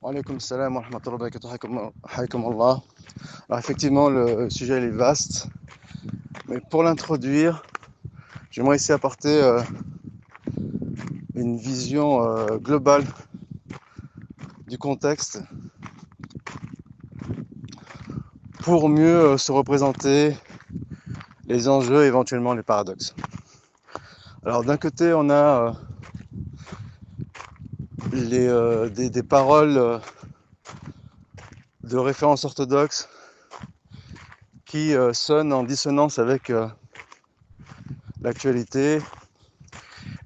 Wa alaykoum salam wa rahmatullahi wa barakatuh. Haykoum Allah. Alors effectivement, le sujet il est vaste, mais pour l'introduire, j'aimerais ici apporter une vision globale du contexte pour mieux se représenter les enjeux et éventuellement les paradoxes. Alors d'un côté, on a des paroles de référence orthodoxe qui sonnent en dissonance avec l'actualité,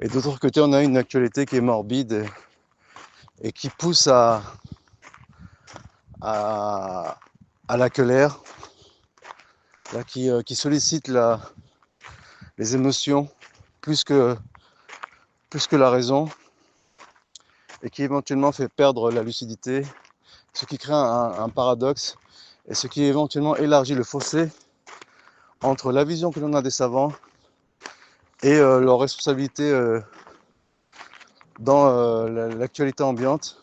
et d'autre côté, on a une actualité qui est morbide et qui pousse à la colère, là, qui sollicite les émotions plus que la raison, et qui éventuellement fait perdre la lucidité, ce qui crée un paradoxe, et ce qui éventuellement élargit le fossé entre la vision que l'on a des savants et leur responsabilité dans l'actualité ambiante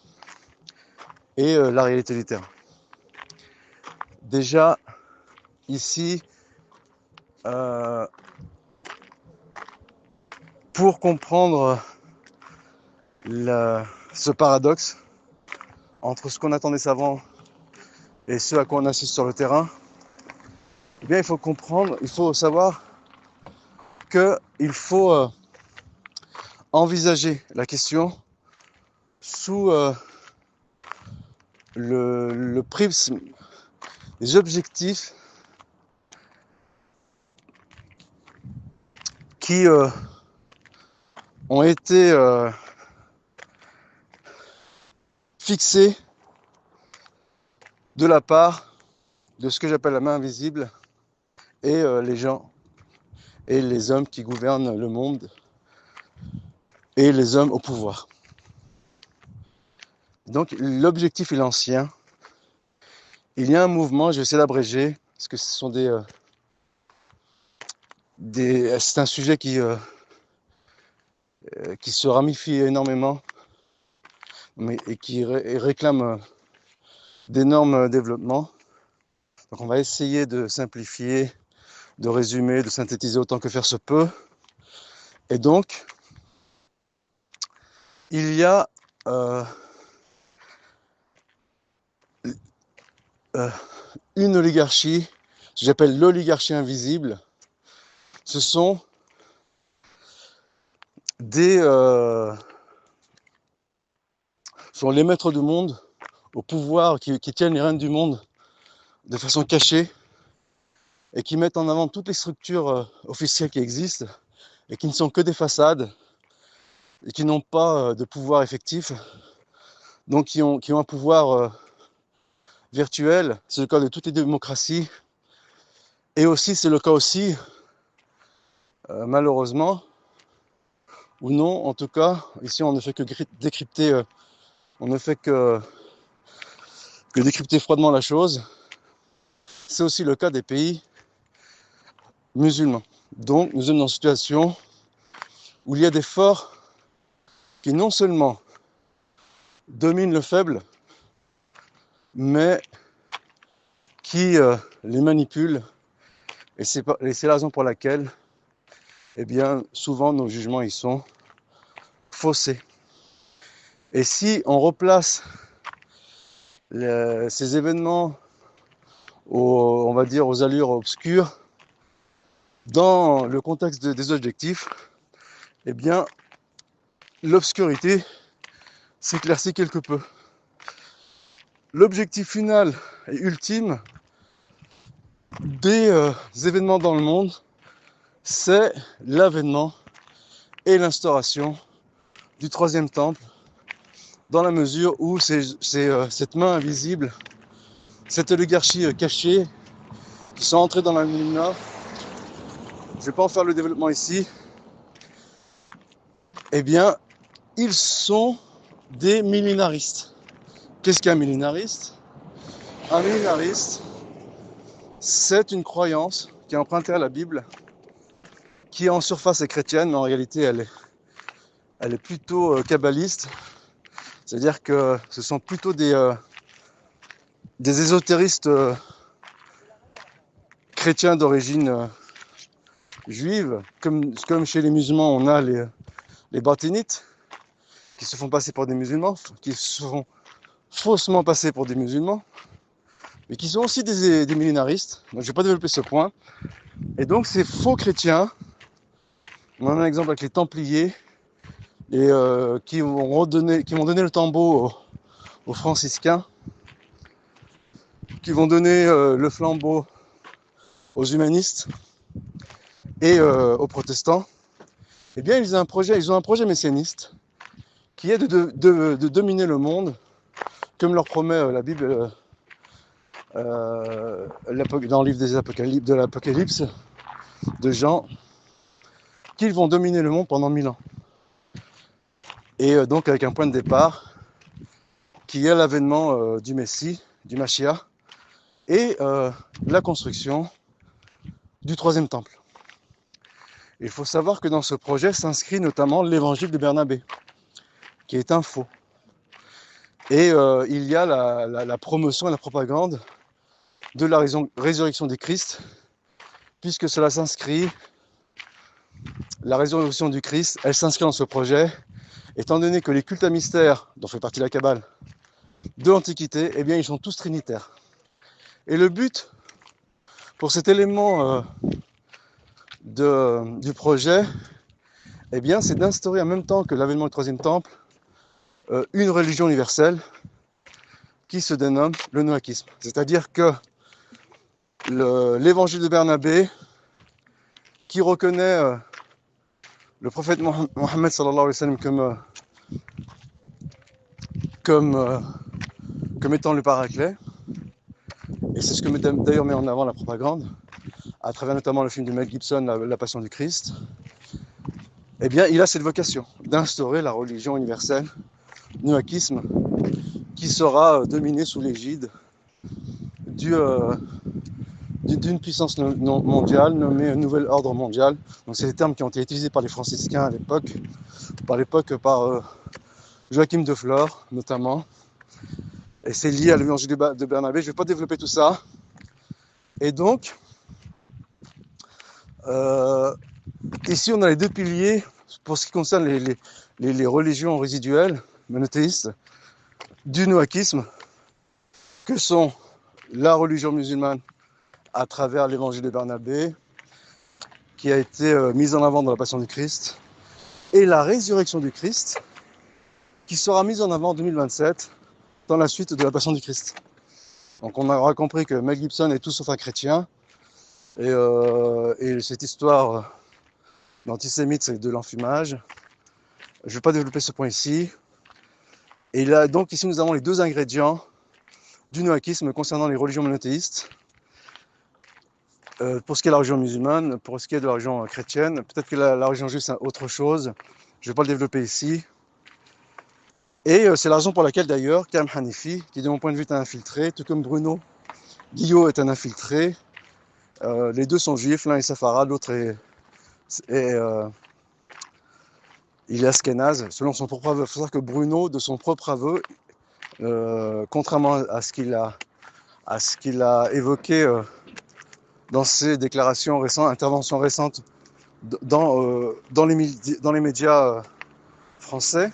et la réalité du terrain. Déjà, ici, pour comprendre ce paradoxe entre ce qu'on attend des savants et ce à quoi on assiste sur le terrain, eh bien, il faut savoir qu'il faut envisager la question sous le prisme des objectifs qui ont été fixés de la part de ce que j'appelle la main invisible et les gens et les hommes qui gouvernent le monde et les hommes au pouvoir. Donc l'objectif est ancien. Il y a un mouvement, je vais essayer d'abréger, parce que ce sont c'est un sujet qui se ramifie énormément, et qui réclame d'énormes développements. Donc on va essayer de simplifier, de résumer, de synthétiser autant que faire se peut. Et donc, il y a une oligarchie, que j'appelle l'oligarchie invisible. Ce sont sont les maîtres du monde au pouvoir qui tiennent les rênes du monde de façon cachée et qui mettent en avant toutes les structures officielles qui existent et qui ne sont que des façades et qui n'ont pas de pouvoir effectif, donc qui ont un pouvoir virtuel. C'est le cas de toutes les démocraties, et aussi c'est le cas aussi malheureusement ou non, en tout cas ici on ne fait que décrypter, on ne fait que décrypter froidement la chose. C'est aussi le cas des pays musulmans. Donc nous sommes dans une situation où il y a des forts qui non seulement dominent le faible, mais qui les manipulent. Et c'est la raison pour laquelle, eh bien, souvent nos jugements ils sont faussés. Et si on replace ces événements on va dire aux allures obscures dans le contexte des objectifs, eh bien, l'obscurité s'éclaircit quelque peu. L'objectif final et ultime des événements dans le monde, c'est l'avènement et l'instauration du troisième temple, dans la mesure où c'est cette main invisible, cette oligarchie cachée, qui sont entrés dans l'anonymat. Je ne vais pas en faire le développement ici. Eh bien, ils sont des millénaristes. Qu'est-ce qu'un millénariste ? Un millénariste, c'est une croyance qui est empruntée à la Bible, qui en surface est chrétienne, mais en réalité elle est plutôt kabbaliste. C'est-à-dire que ce sont plutôt des ésotéristes chrétiens d'origine juive, comme chez les musulmans, on a les batinites qui se font passer pour des musulmans, qui se font faussement passer pour des musulmans, mais qui sont aussi des millénaristes. Donc je ne vais pas développer ce point. Et donc ces faux chrétiens, on en a un exemple avec les Templiers, et qui m'ont donné le tombeau aux franciscains, qui vont donner le flambeau aux humanistes et aux protestants. Eh bien, ils ont un projet messianiste qui est de dominer le monde, comme leur promet la Bible dans le livre de l'Apocalypse de Jean, qu'ils vont dominer le monde pendant 1000 ans. Et donc avec un point de départ qui est l'avènement du Messie, du Mashiach, et la construction du troisième temple. Il faut savoir que dans ce projet s'inscrit notamment l'évangile de Bernabé, qui est un faux. Et il y a la promotion et la propagande de la résurrection du Christ, puisque cela s'inscrit, la résurrection du Christ, elle s'inscrit dans ce projet, étant donné que les cultes à mystère, dont fait partie la Kabbale, de l'Antiquité, eh bien ils sont tous trinitaires. Et le but, pour cet élément du projet, eh bien c'est d'instaurer en même temps que l'avènement du troisième temple, une religion universelle qui se dénomme le noaquisme. C'est-à-dire que l'évangile de Bernabé, qui reconnaît le prophète Mohammed sallallahu alayhi wa sallam comme étant le paraclet, et c'est ce que d'ailleurs met en avant la propagande, à travers notamment le film de Mel Gibson, la Passion du Christ, eh bien il a cette vocation d'instaurer la religion universelle, noaquisme, qui sera dominée sous l'égide d'une puissance mondiale nommée Nouvel Ordre Mondial. Donc c'est des termes qui ont été utilisés par les franciscains à l'époque, par Joachim de Flore notamment, et c'est lié à l'évangile de Bernabé. Je ne vais pas développer tout ça. Et donc, ici on a les deux piliers pour ce qui concerne les religions résiduelles monothéistes du noaquisme, que sont la religion musulmane à travers l'évangile de Bernabé, qui a été mise en avant dans la Passion du Christ, et la résurrection du Christ, qui sera mise en avant en 2027 dans la suite de la Passion du Christ. Donc on aura compris que Mel Gibson est tout sauf un chrétien, et cette histoire d'antisémite, c'est de l'enfumage. Je ne vais pas développer ce point ici. Et là, donc ici nous avons les deux ingrédients du noaquisme concernant les religions monothéistes. Pour ce qui est de la religion musulmane, pour ce qui est de la religion chrétienne, peut-être que la religion juive c'est autre chose, je ne vais pas le développer ici. Et c'est la raison pour laquelle d'ailleurs Karim Hanifi, qui de mon point de vue est un infiltré, tout comme Bruno Guillot est un infiltré, les deux sont juifs, l'un est séfarade, l'autre il est askénaze, selon son propre aveu. Il faut savoir que Bruno, de son propre aveu, contrairement à ce qu'il a évoqué dans ses déclarations récentes, interventions récentes dans les médias français,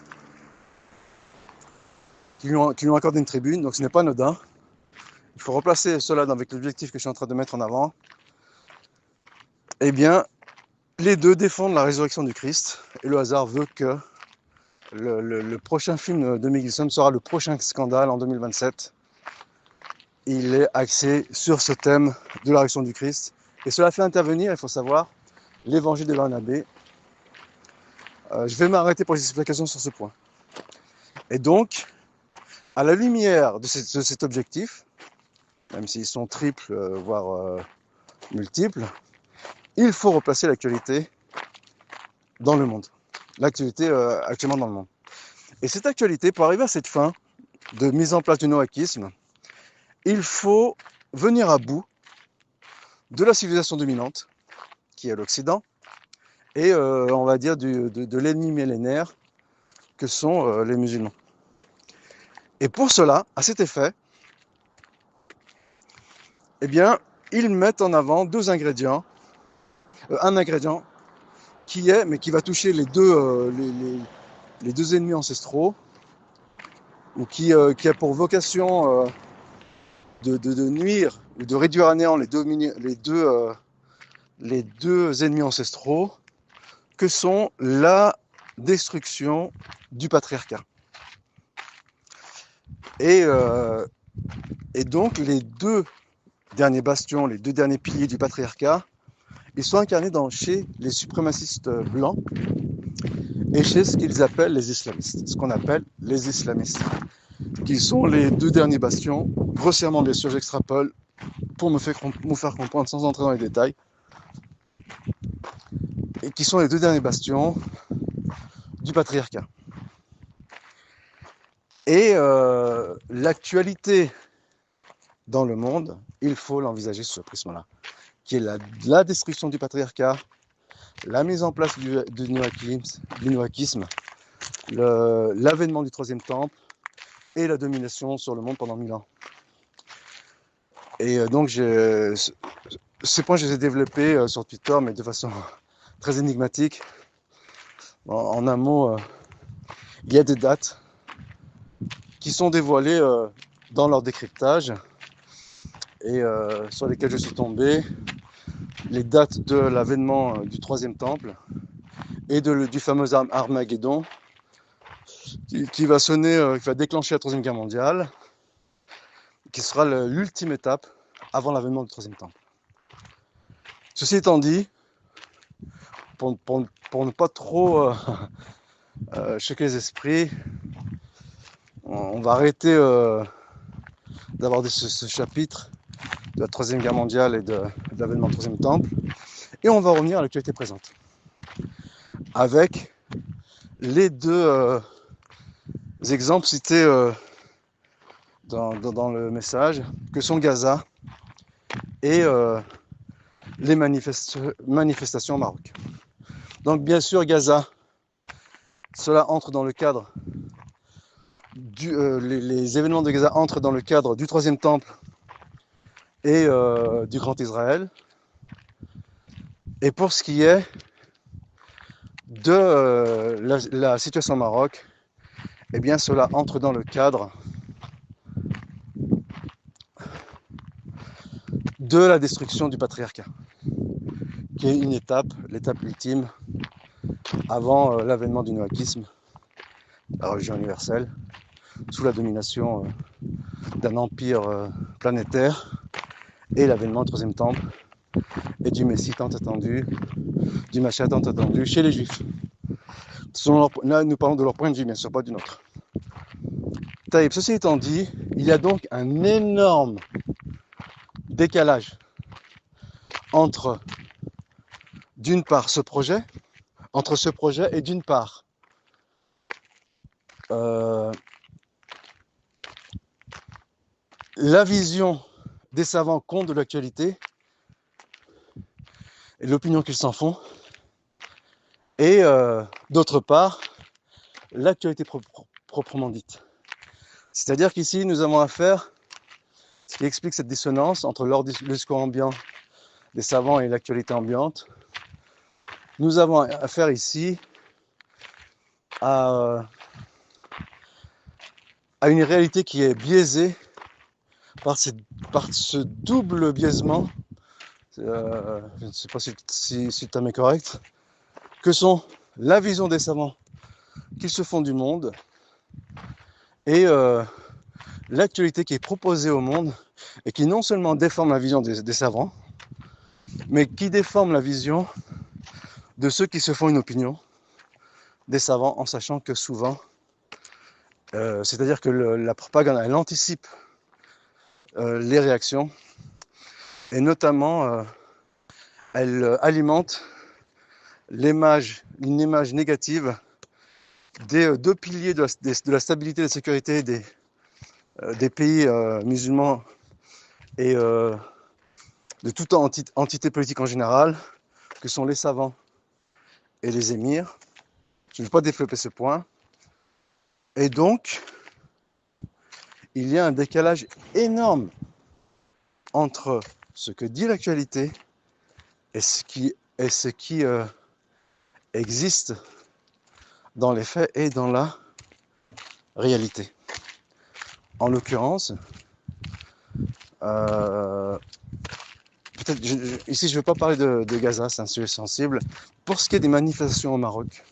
qui lui ont accordé une tribune, donc ce n'est pas anodin. Il faut replacer cela avec l'objectif que je suis en train de mettre en avant. Eh bien, les deux défendent la résurrection du Christ, et le hasard veut que le prochain film de Mel Gibson sera le prochain scandale en 2027. Il est axé sur ce thème de la résurrection du Christ, et cela fait intervenir, il faut savoir, l'évangile de Bernabé. Je vais m'arrêter pour les explications sur ce point. Et donc, à la lumière de cet objectif, même s'ils sont triples, voire multiples, il faut replacer l'actualité dans le monde. L'actualité actuellement dans le monde. Et cette actualité, pour arriver à cette fin de mise en place du noaquisme, il faut venir à bout de la civilisation dominante, qui est l'Occident, et on va dire de l'ennemi millénaire que sont les musulmans. Et pour cela, à cet effet, eh bien, ils mettent en avant deux ingrédients. Un ingrédient qui va toucher les deux ennemis ancestraux, ou qui a pour vocation de nuire ou de réduire à néant les deux ennemis ancestraux, que sont la destruction du patriarcat. Et, euh, et donc les deux derniers bastions, les deux derniers piliers du patriarcat, ils sont incarnés chez les suprémacistes blancs et chez ce qu'ils appellent les islamistes, ce qu'on appelle les islamistes, qui sont les deux derniers bastions, grossièrement bien sûr j'extrapole pour me faire comprendre sans entrer dans les détails, et qui sont les deux derniers bastions du patriarcat. Et l'actualité dans le monde, il faut l'envisager sous ce prisme-là, qui est la destruction du patriarcat, la mise en place du nouakisme, l'avènement du troisième temple et la domination sur le monde pendant 1000 ans. Et donc ces points, je les ai développés sur Twitter, mais de façon très énigmatique. En un mot, il y a des dates qui sont dévoilées dans leur décryptage et sur lesquelles je suis tombé. Les dates de l'avènement du troisième temple et du fameux Armageddon qui va sonner, qui va déclencher la troisième guerre mondiale, qui sera l'ultime étape avant l'avènement du troisième temple. Ceci étant dit, pour ne pas trop choquer les esprits, on va arrêter d'aborder ce chapitre de la troisième guerre mondiale et de l'avènement du troisième temple, et on va revenir à l'actualité présente avec les deux exemples cités dans le message, que sont Gaza et les manifestations au Maroc. Donc bien sûr Gaza, cela entre dans le cadre les événements de Gaza entrent dans le cadre du troisième temple et du Grand Israël. Et pour ce qui est de la situation au Maroc, eh bien cela entre dans le cadre de la destruction du patriarcat, qui est une étape, l'étape ultime avant l'avènement du nouakisme, la religion universelle, sous la domination d'un empire planétaire, et l'avènement du troisième temple et du Messie tant attendu, du Mashiach tant attendu chez les Juifs. Là, nous parlons de leur point de vue, bien sûr, pas du nôtre. Taïb, ceci étant dit, il y a donc un énorme décalage entre, d'une part, ce projet et d'une part, la vision des savants compte de l'actualité et l'opinion qu'ils s'en font, et d'autre part, l'actualité proprement dite. C'est-à-dire qu'ici, nous avons affaire, ce qui explique cette dissonance entre le discours ambiant des savants et l'actualité ambiante, nous avons affaire ici à une réalité qui est biaisée par ce double biaisement, je ne sais pas si le terme est correct, que sont la vision des savants qu'ils se font du monde et l'actualité qui est proposée au monde et qui non seulement déforme la vision des savants, mais qui déforme la vision de ceux qui se font une opinion des savants, en sachant que souvent, c'est-à-dire que la propagande, elle anticipe les réactions, et notamment elle alimente une image négative des deux piliers de la stabilité et de la sécurité des pays musulmans et de toute entité politique en général, que sont les savants et les émirs. Je ne vais pas développer ce point. Et donc, il y a un décalage énorme entre ce que dit l'actualité et ce qui existe dans les faits et dans la réalité. En l'occurrence, peut-être ici je ne vais pas parler de Gaza, c'est un sujet sensible. Pour ce qui est des manifestations au Maroc,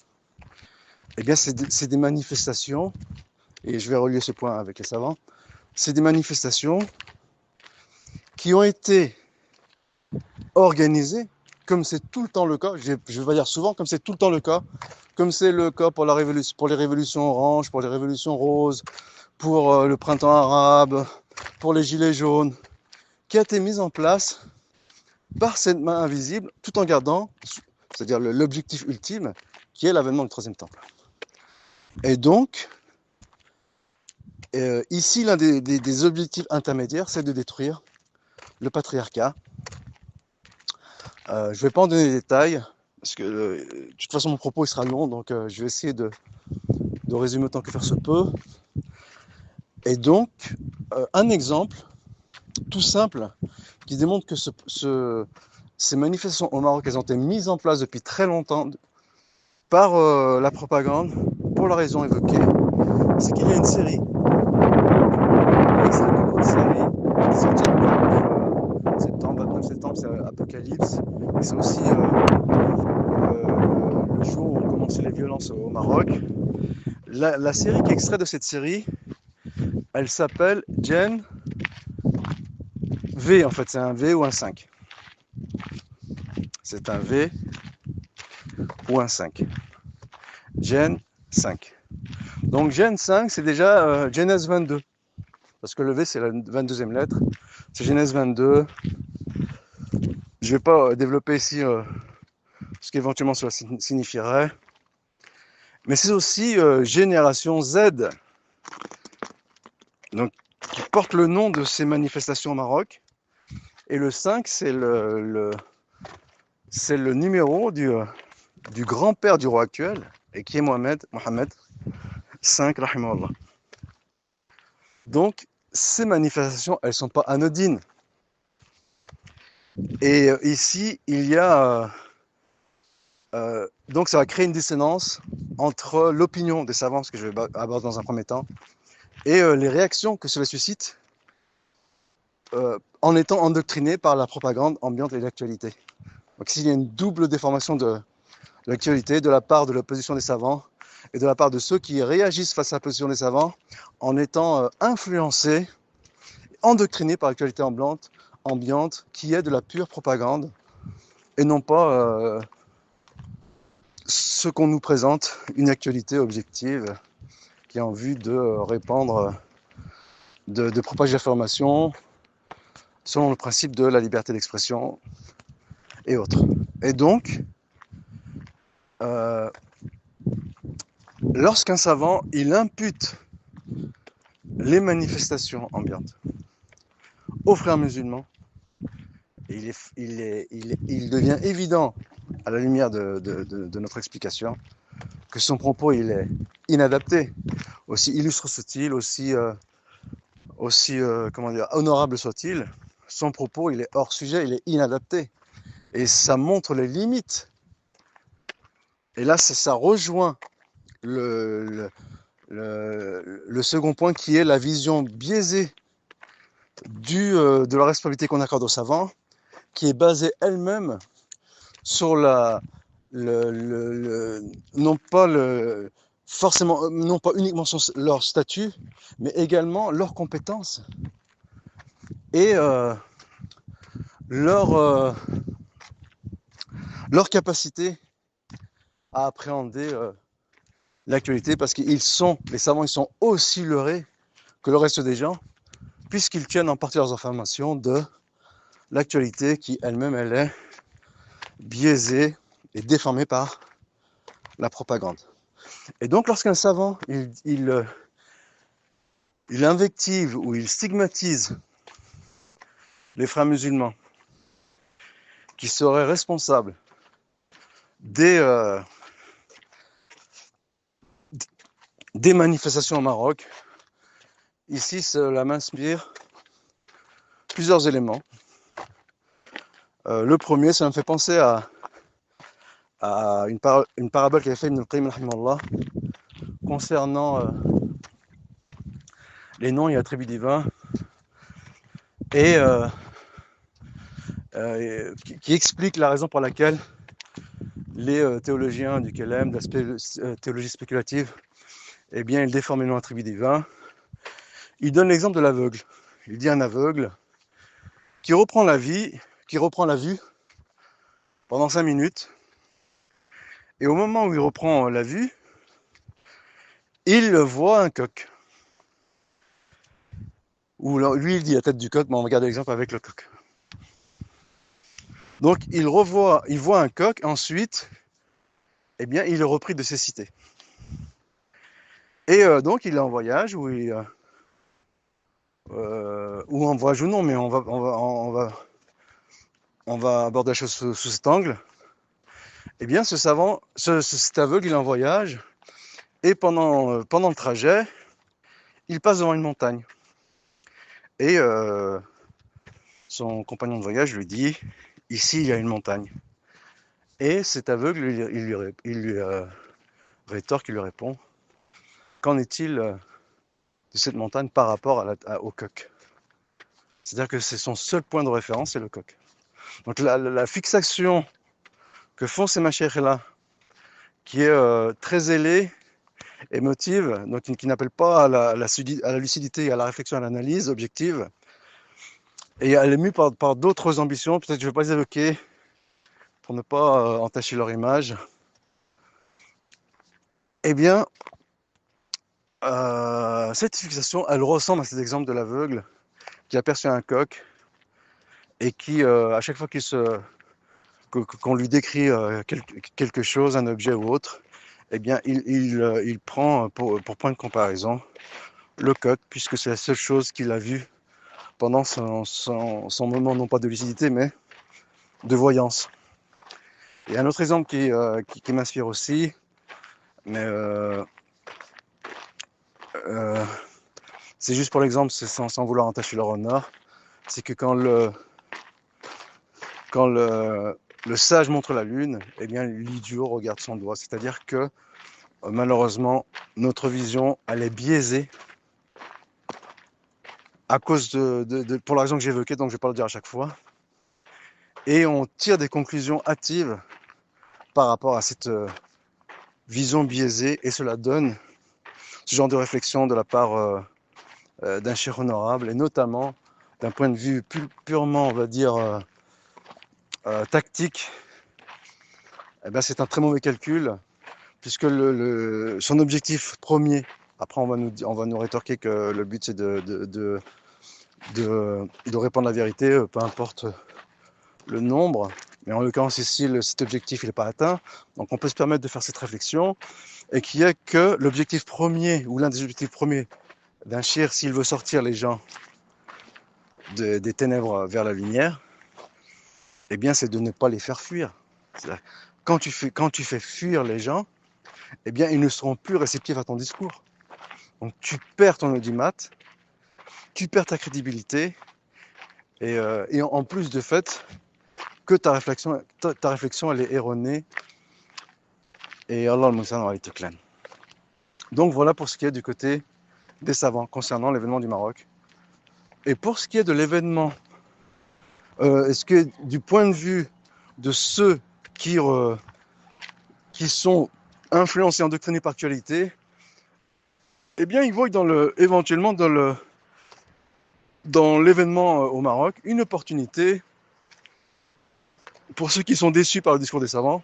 eh bien c'est des manifestations, et je vais relier ce point avec les savants, c'est des manifestations qui ont été organisées comme c'est tout le temps le cas, je vais dire souvent, comme c'est tout le temps le cas, comme c'est le cas pour les révolutions oranges, pour les révolutions roses, pour le printemps arabe, pour les gilets jaunes, qui a été mise en place par cette main invisible, tout en gardant, c'est-à-dire l'objectif ultime, qui est l'avènement du troisième temple. Et donc, ici, l'un des objectifs intermédiaires, c'est de détruire le patriarcat. Je ne vais pas en donner des détails, parce que de toute façon, mon propos il sera long, donc je vais essayer de résumer autant que faire se peut. Et donc, un exemple tout simple qui démontre que ces manifestations au Maroc, elles ont été mises en place depuis très longtemps par la propagande, pour la raison évoquée, c'est qu'il y a une série, une série qui est sortie en septembre, 29 septembre, c'est Apocalypse, et c'est aussi le jour où ont commencé les violences au Maroc. La série qui est extraite de cette série, elle s'appelle Gen V, en fait, c'est un V ou un 5. C'est un V ou un 5. Gen 5. Donc Gen 5, c'est déjà Genèse 22. Parce que le V, c'est la 22e lettre. C'est Genèse 22. Je ne vais pas développer ici ce qu'éventuellement cela signifierait. Mais c'est aussi Génération Z. Donc, qui porte le nom de ces manifestations au Maroc. Et le 5, c'est le numéro du grand-père du roi actuel, et qui est Mohamed V, rahimahullah. Donc, ces manifestations, elles ne sont pas anodines. Et ici, il y a... donc, ça va créer une dissonance entre l'opinion des savants, ce que je vais aborder dans un premier temps, et les réactions que cela suscite en étant endoctriné par la propagande ambiante et l'actualité. Donc, ici, il y a une double déformation de l'actualité de la part de l'opposition des savants et de la part de ceux qui réagissent face à la position des savants en étant influencés, endoctrinés par l'actualité ambiante qui est de la pure propagande et non pas ce qu'on nous présente, une actualité objective qui est en vue de répandre, de propager l'information selon le principe de la liberté d'expression et autres. Et donc, lorsqu'un savant, il impute les manifestations ambiantes aux frères musulmans, il devient évident, à la lumière de notre explication, que son propos il est inadapté, aussi illustre soit-il, aussi honorable soit-il, son propos il est hors sujet, il est inadapté. Et ça montre les limites. Et là, ça rejoint le second point qui est la vision biaisée de la responsabilité qu'on accorde aux savants, qui est basée elle-même sur non pas uniquement sur leur statut, mais également leurs compétences et leur capacité à appréhender l'actualité, parce qu'ils les savants, ils sont aussi leurrés que le reste des gens, puisqu'ils tiennent en partie leurs informations de l'actualité qui elle-même, elle est biaisée et déformée par la propagande. Et donc, lorsqu'un savant, il invective ou il stigmatise les frères musulmans qui seraient responsables des manifestations au Maroc, ici, cela m'inspire plusieurs éléments. Le premier, ça me fait penser à une parabole qu'avait fait Ibn al-Qayyim rahimahullah, concernant les noms et attributs divins, et qui explique la raison pour laquelle les théologiens du Kelem, de la théologie spéculative, eh bien, ils déforment les noms et attributs divins. Il donne l'exemple de l'aveugle. Il dit un aveugle qui reprend la vue pendant 5 minutes, et au moment où il reprend la vue, il voit un coq. Ou lui, il dit la tête du coq, mais on va regarder l'exemple avec le coq. Donc, il voit un coq, ensuite, eh bien, il est repris de cécité. Et donc, il est en voyage, ou en voyage ou non, mais on va aborder la chose sous cet angle. Eh bien, cet aveugle, il est en voyage, et pendant le trajet, il passe devant une montagne. Et son compagnon de voyage lui dit, ici, il y a une montagne. Et cet aveugle, il lui rétorque, il lui répond, qu'en est-il de cette montagne par rapport au coq? C'est-à-dire que c'est son seul point de référence, c'est le coq. Donc la fixation que font ces mashayikh-là, qui est très ailée, émotive, donc qui n'appelle pas à la lucidité, à la réflexion, à l'analyse objective, et elle est mue par d'autres ambitions, peut-être que je ne vais pas les évoquer pour ne pas entacher leur image. Eh bien, cette fixation, elle ressemble à cet exemple de l'aveugle qui aperçut un coq et qui, à chaque fois qu'on lui décrit quelque chose, un objet ou autre, eh bien, il prend pour point de comparaison le coq, puisque c'est la seule chose qu'il a vue pendant son moment, non pas de lucidité, mais de voyance. Et un autre exemple qui m'inspire aussi, mais c'est juste pour l'exemple, c'est sans vouloir entacher leur honneur, c'est que quand le sage montre la lune, eh bien l'idiot regarde son doigt. C'est-à-dire que malheureusement, notre vision, elle est biaisée à cause pour la raison que j'ai évoquée, donc je ne vais pas le dire à chaque fois. Et on tire des conclusions hâtives par rapport à cette vision biaisée, et cela donne ce genre de réflexion de la part d'un cheikh honorable, et notamment d'un point de vue purement, on va dire, tactique. Eh ben, c'est un très mauvais calcul, puisque son objectif premier, après on va nous rétorquer que le but c'est de répandre la vérité, peu importe le nombre, mais en l'occurrence ici cet objectif il n'est pas atteint, donc on peut se permettre de faire cette réflexion, et qui est que l'objectif premier, ou l'un des objectifs premiers d'un shir, s'il veut sortir les gens des ténèbres vers la lumière, eh bien c'est de ne pas les faire fuir. Quand tu fais fuir les gens, eh bien ils ne seront plus réceptifs à ton discours. Donc tu perds ton audimat, tu perds ta crédibilité, et en plus de fait que ta réflexion elle est erronée, et Allah al-Moussan wa al-Tiklan. Donc voilà pour ce qui est du côté des savants concernant l'événement du Maroc. Et pour ce qui est de l'événement, est-ce que du point de vue de ceux qui sont influencés, endoctrinés par l'actualité, eh bien ils voient éventuellement dans l'événement au Maroc une opportunité pour ceux qui sont déçus par le discours des savants,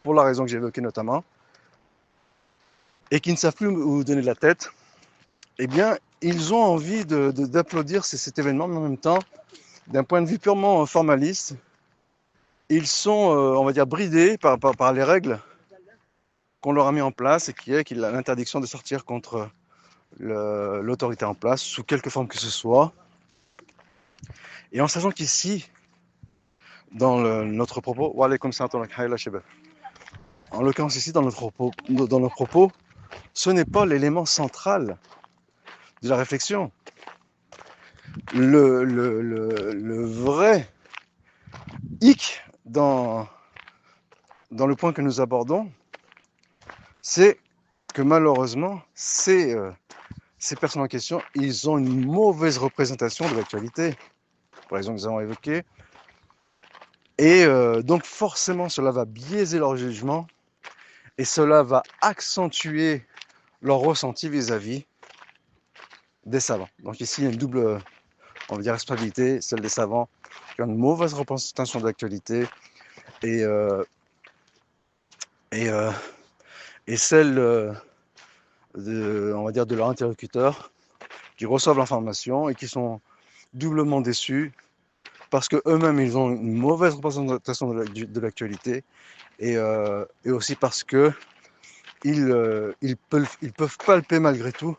pour la raison que j'ai évoquée notamment, et qui ne savent plus où donner de la tête, eh bien ils ont envie d'applaudir cet événement, mais en même temps, d'un point de vue purement formaliste, ils sont, on va dire, bridés par les règles qu'on leur a mis en place, et qui est l'interdiction de sortir contre l'autorité en place, sous quelque forme que ce soit. Et en sachant qu'ici, dans notre propos, en l'occurrence ici, dans nos propos, ce n'est pas l'élément central de la réflexion. le vrai hic dans le point que nous abordons, c'est que malheureusement, ces personnes en question, ils ont une mauvaise représentation de l'actualité, par exemple, nous avons évoqué, et donc forcément, cela va biaiser leur jugement, et cela va accentuer leur ressenti vis-à-vis des savants. Donc ici, il y a une double, on va dire, responsabilité, celle des savants qui ont une mauvaise représentation de l'actualité, et, et, euh, et celle on va dire, de leurs interlocuteurs qui reçoivent l'information et qui sont doublement déçus parce qu'eux-mêmes, ils ont une mauvaise représentation de l'actualité et aussi parce que ils peuvent palper malgré tout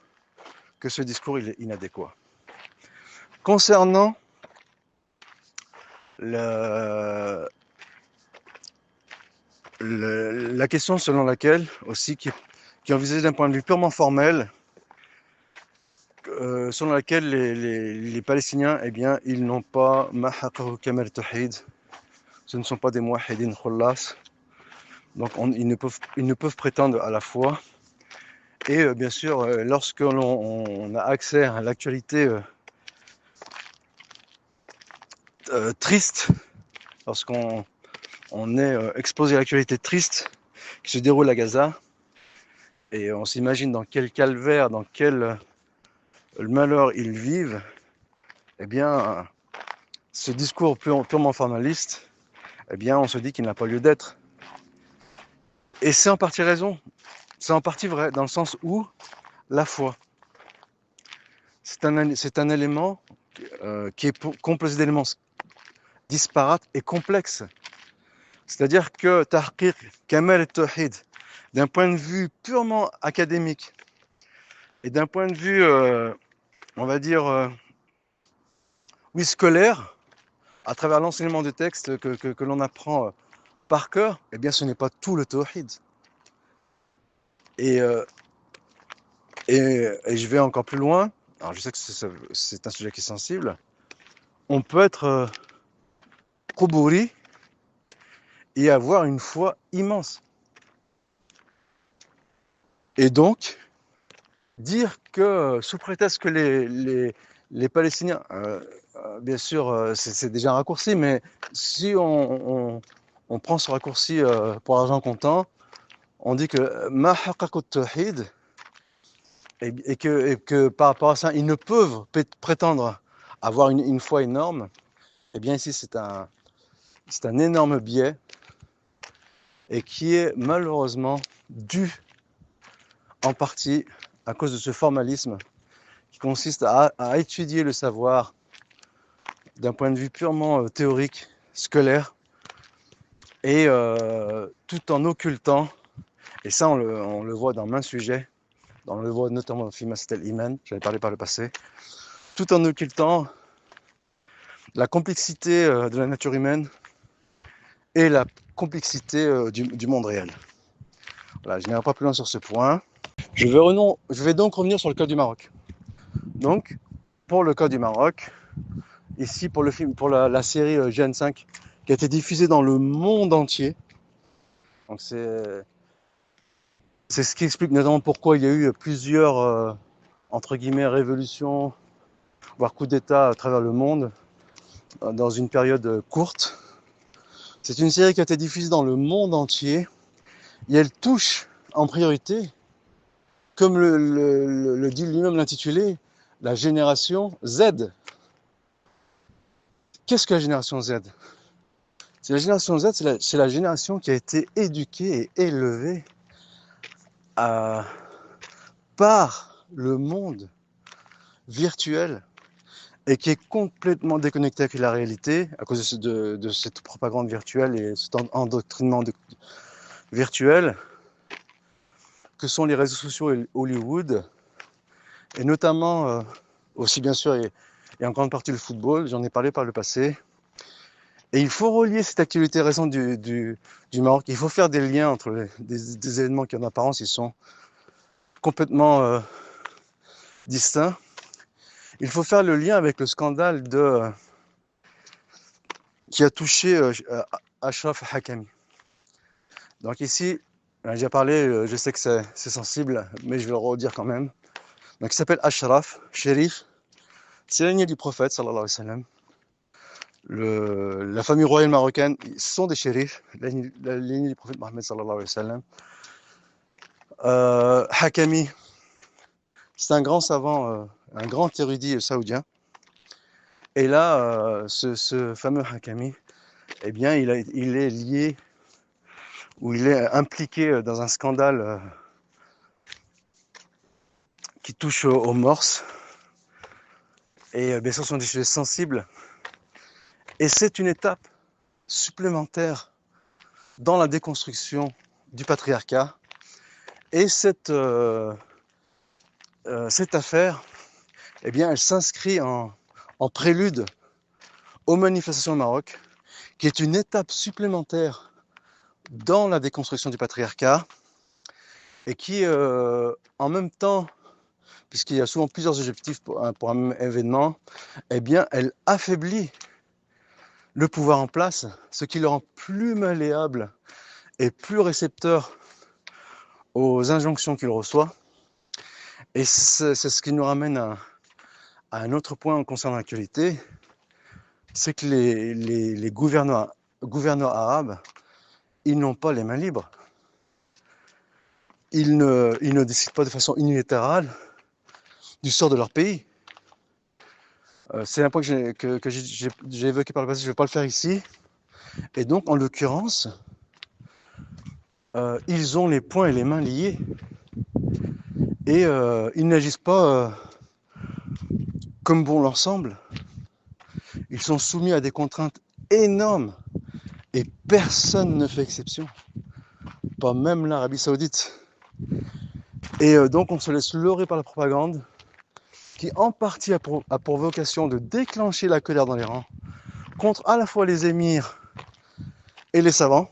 que ce discours il est inadéquat. Concernant la question selon laquelle aussi, qui est envisagée d'un point de vue purement formel, selon laquelle les Palestiniens, eh bien, ils n'ont pas mahaqahu kamal tawhid, ce ne sont pas des muwahhidin khullas, donc ils ne peuvent prétendre à la foi. Et bien sûr, lorsque l'on a accès à l'actualité triste, lorsqu'on est exposé à l'actualité triste qui se déroule à Gaza, et on s'imagine dans quel calvaire, dans quel malheur ils vivent, eh bien, ce discours purement formaliste, eh bien, on se dit qu'il n'a pas lieu d'être. Et c'est en partie raison, c'est en partie vrai, dans le sens où la foi, c'est un élément qui est composé d'éléments disparates et complexes. C'est-à-dire que tahqiq kamal al-tawhid, d'un point de vue purement académique et d'un point de vue, on va dire, oui, scolaire, à travers l'enseignement des textes que l'on apprend par cœur, eh bien, ce n'est pas tout le tawhid. Et je vais encore plus loin. Alors, je sais que c'est un sujet qui est sensible. On peut être Qubouri et avoir une foi immense. Et donc, dire que, sous prétexte que les Palestiniens, bien sûr, c'est déjà un raccourci, mais si on prend ce raccourci pour argent comptant, on dit que ma haqaqut tawhid, et que par rapport à ça, ils ne peuvent prétendre avoir une foi énorme, eh bien ici c'est un énorme biais et qui est malheureusement dû en partie à cause de ce formalisme qui consiste à étudier le savoir d'un point de vue purement théorique, scolaire, et tout en occultant, et ça on le voit dans maints sujets, on le voit notamment dans Fimas el-Iman, j'avais parlé par le passé, tout en occultant la complexité de la nature humaine et la complexité du monde réel. Voilà, je n'irai pas plus loin sur ce point. Je vais donc revenir sur le cas du Maroc. Donc, pour le cas du Maroc, ici pour le film, pour la série GN5 qui a été diffusée dans le monde entier. Donc c'est ce qui explique notamment pourquoi il y a eu plusieurs entre guillemets révolutions, voire coups d'État à travers le monde dans une période courte. C'est une série qui a été diffusée dans le monde entier et elle touche en priorité, comme le dit lui-même l'intitulé, la génération Z. Qu'est-ce que la génération Z? C'est la génération Z, c'est la génération qui a été éduquée et élevée par le monde virtuel et qui est complètement déconnecté avec la réalité à cause de cette propagande virtuelle et cet endoctrinement virtuel que sont les réseaux sociaux et Hollywood, et notamment aussi bien sûr et en grande partie le football, j'en ai parlé par le passé. Et il faut relier cette actualité récente du Maroc, il faut faire des liens entre des événements qui en apparence ils sont complètement distincts. Il faut faire le lien avec le scandale qui a touché Ashraf Hakami. Donc ici, j'ai déjà parlé, je sais que c'est sensible, mais je vais le redire quand même. Donc il s'appelle Ashraf, shérif. C'est la lignée du prophète, sallallahu alayhi wa sallam. La famille royale marocaine, sont des shérifs, la lignée du prophète Mohammed, sallallahu alayhi wa sallam. Hakami, c'est un grand savant, un grand érudit saoudien. Et là, ce fameux Hakami, eh bien, il est lié, ou il est impliqué dans un scandale qui touche aux morses. Et bien sûr, ce sont des sujets sensibles. Et c'est une étape supplémentaire dans la déconstruction du patriarcat. Et cette affaire, eh bien, elle s'inscrit en prélude aux manifestations au Maroc, qui est une étape supplémentaire dans la déconstruction du patriarcat et qui, en même temps, puisqu'il y a souvent plusieurs objectifs pour un même événement, eh bien, elle affaiblit le pouvoir en place, ce qui le rend plus malléable et plus récepteur aux injonctions qu'il reçoit. Et c'est ce qui nous ramène à un autre point concernant l'actualité, c'est que les gouverneurs arabes, ils n'ont pas les mains libres. Ils ne décident pas de façon unilatérale du sort de leur pays. C'est un point que j'ai évoqué par le passé, je ne vais pas le faire ici. Et donc, en l'occurrence, ils ont les poings et les mains liés. Et ils n'agissent pas comme bon leur semble. Ils sont soumis à des contraintes énormes. Et personne ne fait exception. Pas même l'Arabie Saoudite. Et donc, on se laisse leurrer par la propagande, qui en partie a pour vocation de déclencher la colère dans les rangs, contre à la fois les émirs et les savants.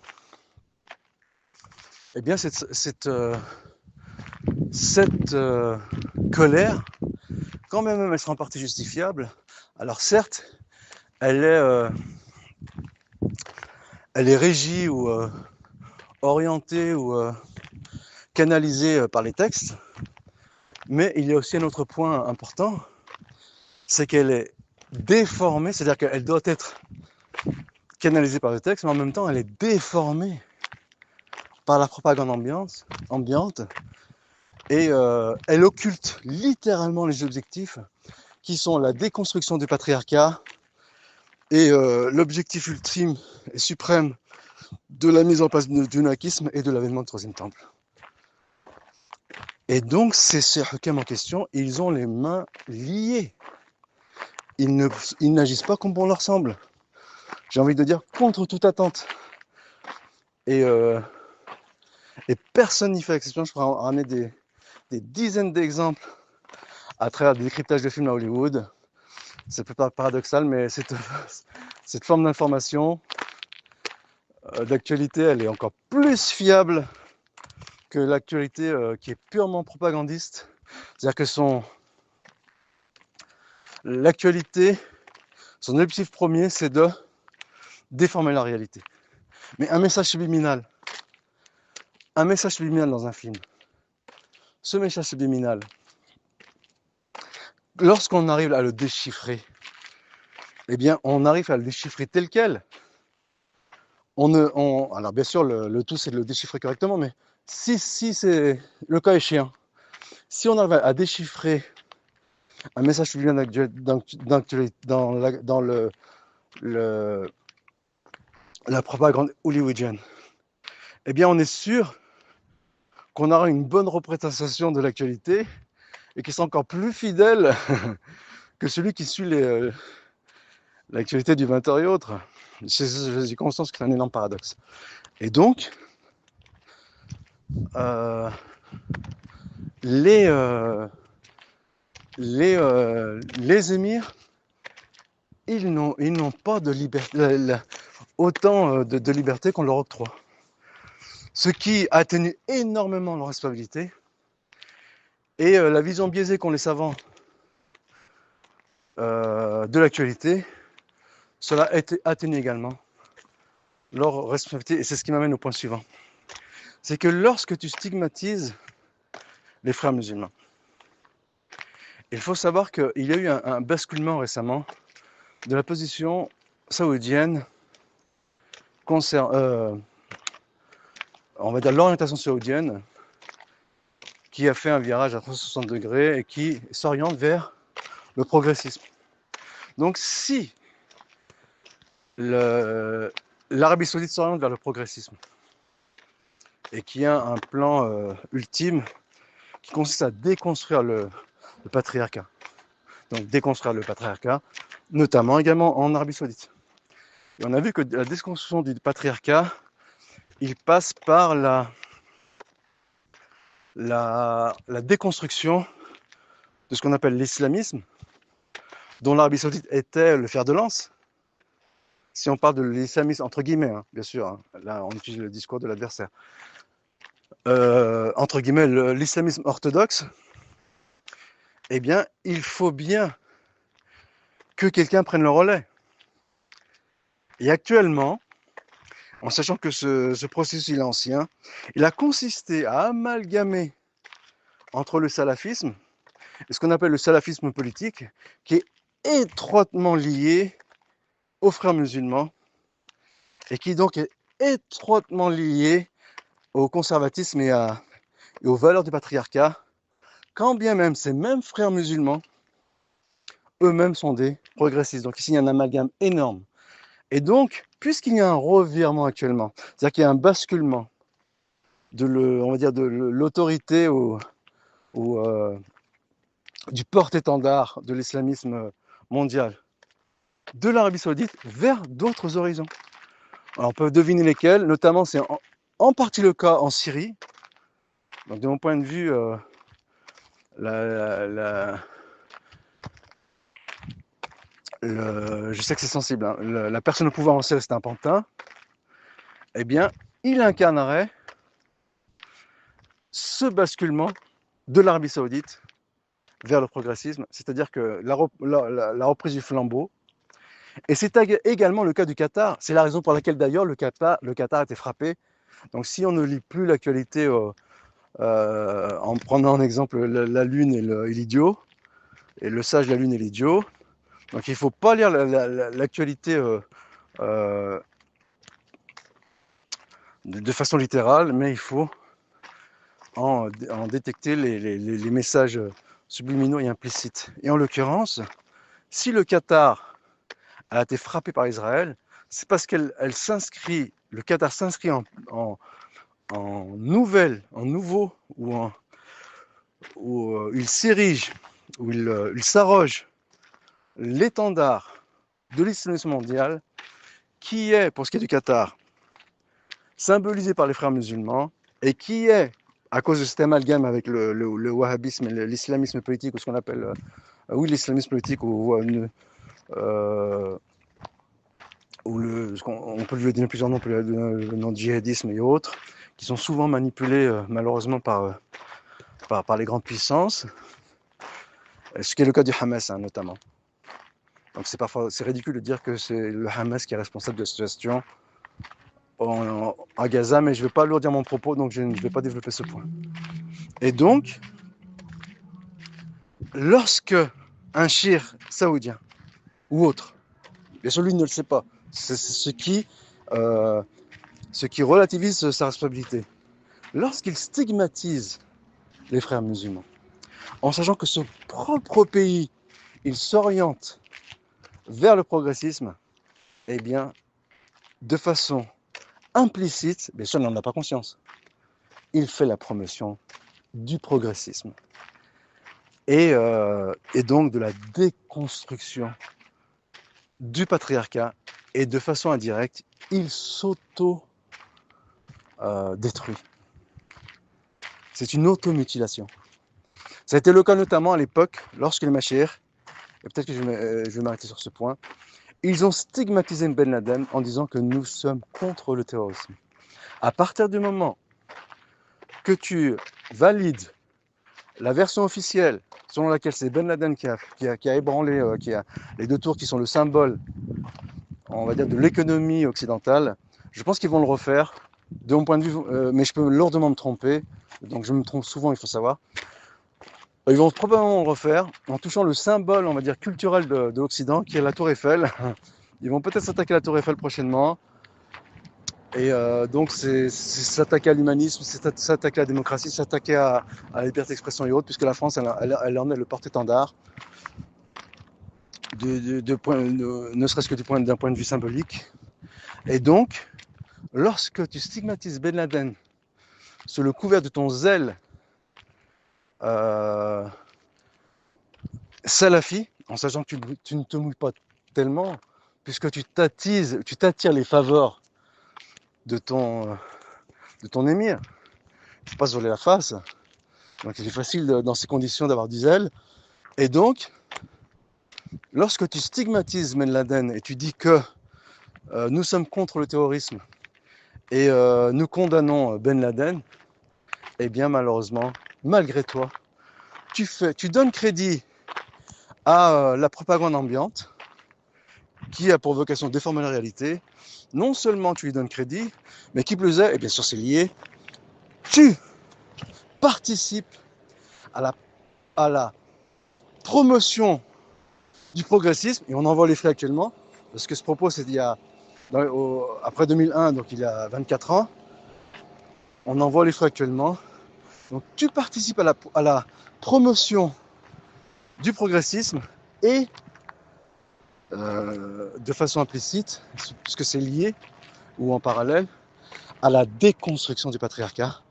Eh bien, cette colère, quand même elle sera en partie justifiable. Alors certes, elle est régie ou orientée ou canalisée par les textes, mais il y a aussi un autre point important, c'est qu'elle est déformée, c'est-à-dire qu'elle doit être canalisée par le texte, mais en même temps elle est déformée par la propagande ambiante, et elle occulte littéralement les objectifs qui sont la déconstruction du patriarcat et l'objectif ultime et suprême de la mise en place du naquisme et de l'avènement du troisième temple. Et donc ces Hukam en question, ils ont les mains liées. Ils n'agissent pas comme bon leur semble. J'ai envie de dire contre toute attente. Et personne n'y fait exception. Je pourrais en ramener des dizaines d'exemples à travers des décryptages de films à Hollywood. C'est peut-être paradoxal, mais cette forme d'information, d'actualité, elle est encore plus fiable que l'actualité qui est purement propagandiste. C'est-à-dire que l'actualité, son objectif premier, c'est de déformer la réalité. Mais un message subliminal dans un film, ce message subliminal, lorsqu'on arrive à le déchiffrer, eh bien, on arrive à le déchiffrer tel quel. Alors, bien sûr, le tout, c'est de le déchiffrer correctement, mais si c'est le cas échéant, si on arrive à déchiffrer un message subliminal dans la propagande hollywoodienne, eh bien, on est sûr qu'on aura une bonne représentation de l'actualité et qui sera encore plus fidèle que celui qui suit l'actualité du 20h et autres. J'ai conscience que c'est un énorme paradoxe. Et donc, les émirs, ils n'ont pas de liberté, autant de liberté qu'on leur octroie. Ce qui atténue énormément leur responsabilité. Et la vision biaisée qu'ont les savants de l'actualité, cela a été atténué également leur responsabilité. Et c'est ce qui m'amène au point suivant. C'est que lorsque tu stigmatises les frères musulmans, il faut savoir qu'il y a eu un basculement récemment de la position saoudienne concernant, on va dire, l'orientation saoudienne, qui a fait un virage à 360 degrés et qui s'oriente vers le progressisme. Donc si l'Arabie saoudite s'oriente vers le progressisme et qu'il y a un plan ultime qui consiste à déconstruire le patriarcat, donc déconstruire le patriarcat, notamment également en Arabie saoudite. Et on a vu que la déconstruction du patriarcat, il passe par la déconstruction de ce qu'on appelle l'islamisme, dont l'Arabie saoudite était le fer de lance. Si on parle de l'islamisme, entre guillemets, hein, bien sûr, hein, là on utilise le discours de l'adversaire, entre guillemets, l'islamisme orthodoxe, eh bien, il faut bien que quelqu'un prenne le relais. Et actuellement, en sachant que ce processus il est ancien, il a consisté à amalgamer entre le salafisme et ce qu'on appelle le salafisme politique, qui est étroitement lié aux frères musulmans et qui donc est étroitement lié au conservatisme et aux valeurs du patriarcat, quand bien même ces mêmes frères musulmans eux-mêmes sont des progressistes. Donc ici, il y a un amalgame énorme. Et donc, puisqu'il y a un revirement actuellement, c'est-à-dire qu'il y a un basculement de l'autorité du porte-étendard de l'islamisme mondial de l'Arabie saoudite vers d'autres horizons. Alors, on peut deviner lesquels, notamment c'est en partie le cas en Syrie. Donc de mon point de vue, je sais que c'est sensible, hein, la personne au pouvoir en Syrie, c'est un pantin, eh bien, il incarnerait ce basculement de l'Arabie saoudite vers le progressisme, c'est-à-dire que la reprise du flambeau, et c'est également le cas du Qatar. C'est la raison pour laquelle d'ailleurs le Qatar a été frappé. Donc si on ne lit plus l'actualité en prenant en exemple la Lune et l'idiot, et le sage, la Lune et l'idiot, donc il ne faut pas lire l'actualité de façon littérale, mais il faut en détecter les messages subliminaux et implicites. Et en l'occurrence, si le Qatar a été frappé par Israël, c'est parce le Qatar s'inscrit en nouveau, où il s'érige, où il s'arroge l'étendard de l'islamisme mondial, qui est, pour ce qui est du Qatar, symbolisé par les frères musulmans, et qui est, à cause de cet amalgame avec le wahhabisme et l'islamisme politique, ou ce qu'on appelle, l'islamisme politique, ou on peut lui donner plusieurs noms, le nom de djihadisme et autres, qui sont souvent manipulés malheureusement par les grandes puissances, ce qui est le cas du Hamas notamment. Donc c'est ridicule de dire que c'est le Hamas qui est responsable de la situation à Gaza, mais je ne vais pas alourdir mon propos, donc je ne vais pas développer ce point. Et donc, lorsque un shir saoudien ou autre, bien sûr lui ne le sait pas, c'est ce qui relativise sa responsabilité, lorsqu'il stigmatise les frères musulmans, en sachant que son propre pays, il s'oriente vers le progressisme, eh bien, de façon implicite, bien sûr, il n'en a pas conscience, il fait la promotion du progressisme et donc de la déconstruction du patriarcat, et de façon indirecte, il s'auto-détruit. C'est une automutilation. Ça a été le cas notamment à l'époque, lorsque les Mashiach, et peut-être que je vais m'arrêter sur ce point, ils ont stigmatisé Ben Laden en disant que nous sommes contre le terrorisme. À partir du moment que tu valides la version officielle selon laquelle c'est Ben Laden qui a ébranlé les deux tours qui sont le symbole, on va dire, de l'économie occidentale, je pense qu'ils vont le refaire, de mon point de vue, mais je peux lourdement me tromper, donc je me trompe souvent, il faut savoir. Ils vont probablement le refaire en touchant le symbole, on va dire, culturel de l'Occident, qui est la Tour Eiffel. Ils vont peut-être s'attaquer à la Tour Eiffel prochainement. Et donc, c'est s'attaquer à l'humanisme, c'est s'attaquer à la démocratie, s'attaquer à la liberté d'expression et autres, puisque la France, elle en est le porte-étendard, ne serait-ce que d'un point de vue symbolique. Et donc, lorsque tu stigmatises Ben Laden sous le couvert de ton zèle salafi, en sachant que tu ne te mouilles pas tellement, puisque tu t'attires les faveurs de ton émir, il ne faut pas se voler la face. Donc il est facile dans ces conditions d'avoir du zèle. Et donc, lorsque tu stigmatises Ben Laden et tu dis que nous sommes contre le terrorisme et nous condamnons Ben Laden, eh bien malheureusement, malgré toi, tu donnes crédit à la propagande ambiante qui a pour vocation de déformer la réalité. Non seulement tu lui donnes crédit, mais qui plus est, et bien sûr c'est lié, tu participes à la promotion du progressisme, et on en voit les faits actuellement, parce que ce propos c'est après 2001, donc il y a 24 ans, on en voit les faits actuellement. Donc tu participes à la promotion du progressisme et de façon implicite, puisque c'est lié, ou en parallèle, à la déconstruction du patriarcat,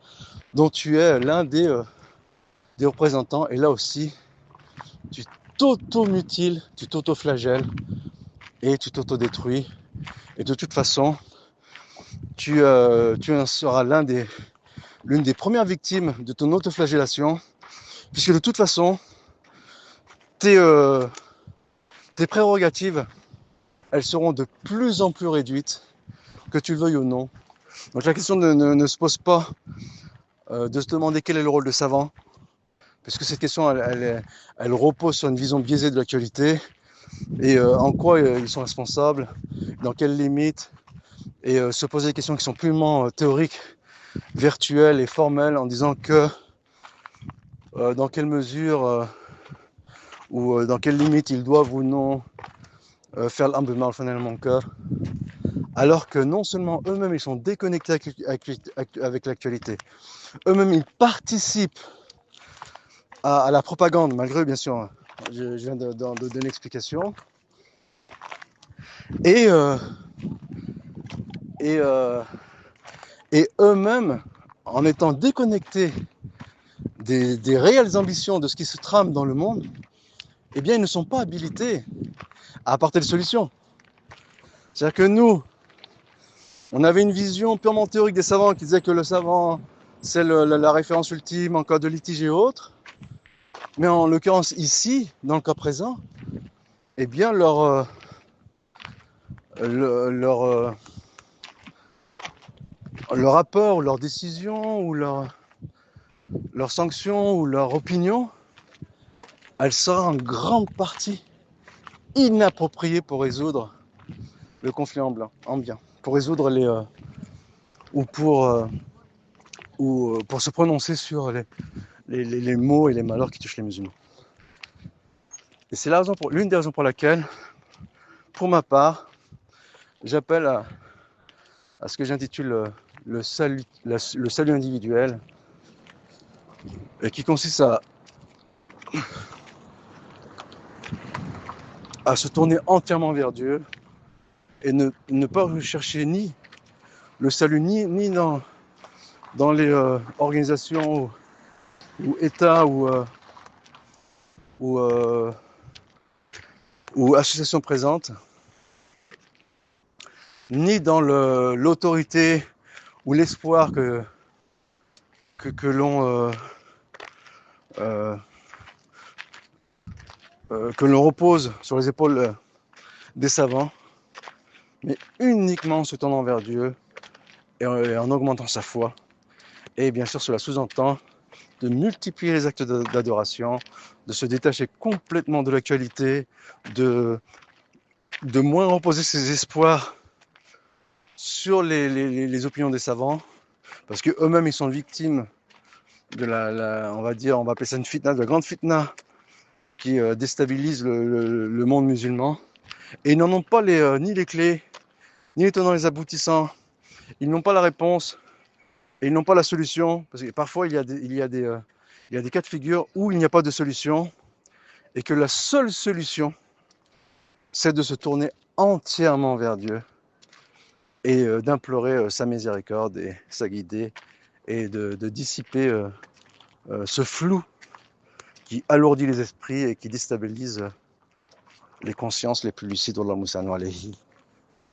dont tu es l'un des représentants, et là aussi, tu t'auto-mutiles, tu t'auto-flagelles, et tu t'auto-détruis, et de toute façon, tu en seras l'une des premières victimes de ton auto-flagellation, puisque de toute façon, tes prérogatives, elles seront de plus en plus réduites, que tu le veuilles ou non. Donc la question ne se pose pas de se demander quel est le rôle de savant, puisque cette question, elle repose sur une vision biaisée de l'actualité, et en quoi ils sont responsables, dans quelles limites, et se poser des questions qui sont purement théoriques, virtuelles et formelles, en disant que dans quelle mesure ou dans quelles limites ils doivent ou non faire l'amr bil ma'ruf wa nahy anil munkar, alors que non seulement eux-mêmes ils sont déconnectés avec l'actualité, eux-mêmes ils participent à la propagande, malgré eux bien sûr, je viens de donner l'explication, et eux-mêmes, en étant déconnectés des réelles ambitions de ce qui se trame dans le monde, eh bien ils ne sont pas habilités à apporter des solutions. C'est-à-dire que nous, on avait une vision purement théorique des savants qui disaient que le savant, c'est la référence ultime en cas de litige et autres. Mais en l'occurrence ici, dans le cas présent, eh bien leur rapport, leur décision, ou leur sanction, ou leur opinion, elle sera en grande partie inappropriée pour résoudre le conflit ambiant, pour résoudre ou pour se prononcer sur les maux et les malheurs qui touchent les musulmans. Et c'est l'une des raisons pour laquelle, pour ma part, j'appelle à ce que j'intitule le salut individuel, et qui consiste à se tourner entièrement vers Dieu et ne pas rechercher ni le salut ni dans les organisations ou États ou associations présentes, ni dans l'autorité ou l'espoir que l'on repose sur les épaules des savants, mais uniquement en se tournant vers Dieu et en augmentant sa foi. Et bien sûr, cela sous-entend de multiplier les actes d'adoration, de se détacher complètement de l'actualité, de moins reposer ses espoirs sur les opinions des savants, parce qu'eux-mêmes ils sont victimes de on va appeler ça une fitna, de la grande fitna qui déstabilise le monde musulman. Et ils n'en ont pas ni les clés, ni les tenants les aboutissants. Ils n'ont pas la réponse et ils n'ont pas la solution. Parce que parfois, il y a des cas de figure où il n'y a pas de solution et que la seule solution, c'est de se tourner entièrement vers Dieu et d'implorer sa miséricorde et sa guidée et de dissiper ce flou qui alourdit les esprits et qui déstabilise les consciences les plus lucides. Wallahu alayhi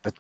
et